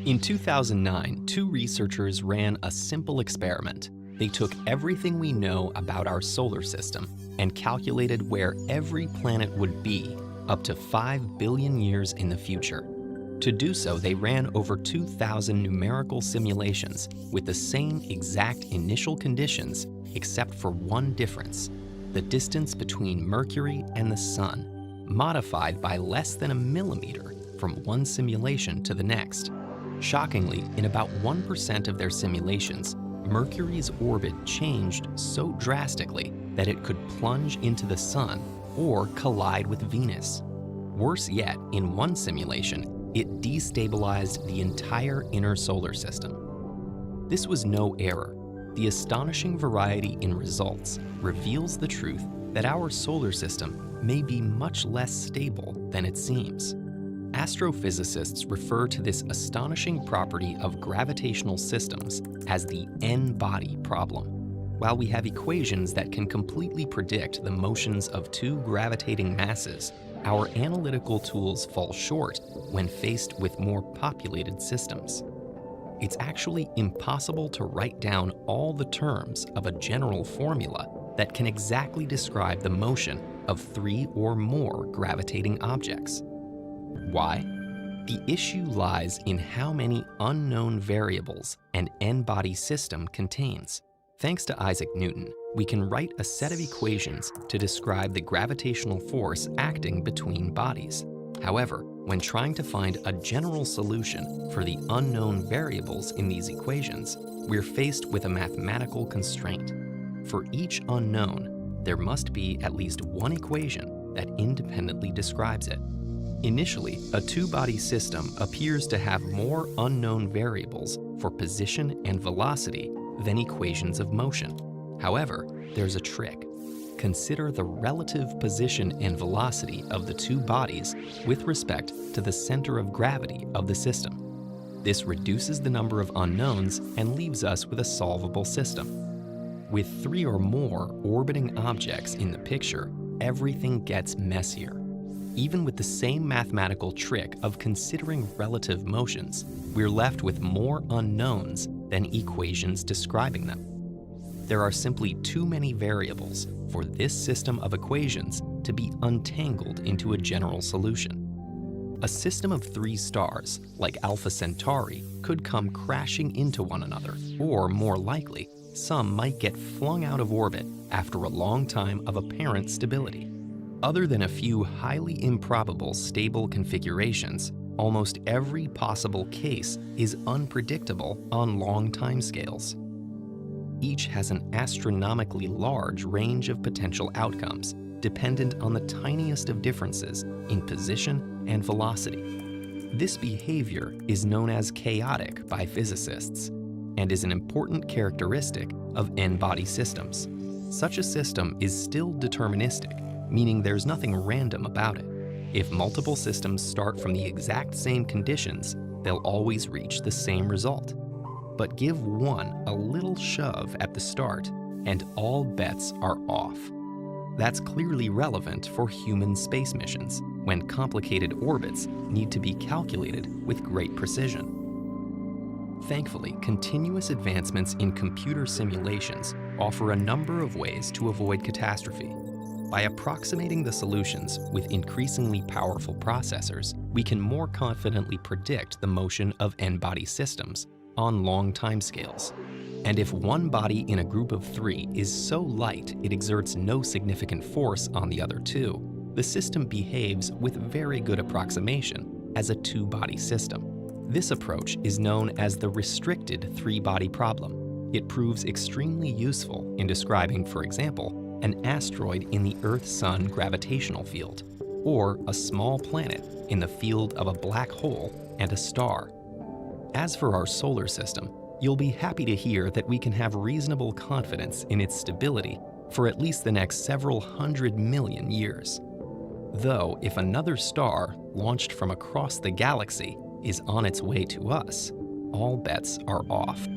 In 2009, two researchers ran a simple experiment. They took everything we know about our solar system and calculated where every planet would be up to 5 billion years in the future. To do so, they ran over 2,000 numerical simulations with the same exact initial conditions, except for one difference: the distance between Mercury and the Sun, modified by less than a millimeter from one simulation to the next. Shockingly, in about 1% of their simulations, Mercury's orbit changed so drastically that it could plunge into the Sun or collide with Venus. Worse yet, in one simulation, it destabilized the entire inner solar system. This was no error. The astonishing variety in results reveals the truth that our solar system may be much less stable than it seems. Astrophysicists refer to this astonishing property of gravitational systems as the n-body problem. While we have equations that can completely predict the motions of two gravitating masses, our analytical tools fall short when faced with more populated systems. It's actually impossible to write down all the terms of a general formula that can exactly describe the motion of three or more gravitating objects. Why? The issue lies in how many unknown variables an n-body system contains. Thanks to Isaac Newton, we can write a set of equations to describe the gravitational force acting between bodies. However, when trying to find a general solution for the unknown variables in these equations, we're faced with a mathematical constraint. For each unknown, there must be at least one equation that independently describes it. Initially, a two-body system appears to have more unknown variables for position and velocity than equations of motion. However, there's a trick. Consider the relative position and velocity of the two bodies with respect to the center of gravity of the system. This reduces the number of unknowns and leaves us with a solvable system. With three or more orbiting objects in the picture, everything gets messier. Even with the same mathematical trick of considering relative motions, we're left with more unknowns than equations describing them. There are simply too many variables for this system of equations to be untangled into a general solution. A system of three stars, like Alpha Centauri, could come crashing into one another, or more likely, some might get flung out of orbit after a long time of apparent stability. Other than a few highly improbable stable configurations, almost every possible case is unpredictable on long timescales. Each has an astronomically large range of potential outcomes, dependent on the tiniest of differences in position and velocity. This behavior is known as chaotic by physicists, and is an important characteristic of n-body systems. Such a system is still deterministic, meaning there's nothing random about it. If multiple systems start from the exact same conditions, they'll always reach the same result. But give one a little shove at the start, and all bets are off. That's clearly relevant for human space missions, when complicated orbits need to be calculated with great precision. Thankfully, continuous advancements in computer simulations offer a number of ways to avoid catastrophe. By approximating the solutions with increasingly powerful processors, we can more confidently predict the motion of n-body systems on long timescales. And if one body in a group of three is so light it exerts no significant force on the other two, the system behaves with very good approximation as a two-body system. This approach is known as the restricted three-body problem. It proves extremely useful in describing, for example, an asteroid in the Earth-Sun gravitational field, or a small planet in the field of a black hole and a star. As for our solar system, you'll be happy to hear that we can have reasonable confidence in its stability for at least the next several 100 million years. Though, if another star launched from across the galaxy is on its way to us, all bets are off.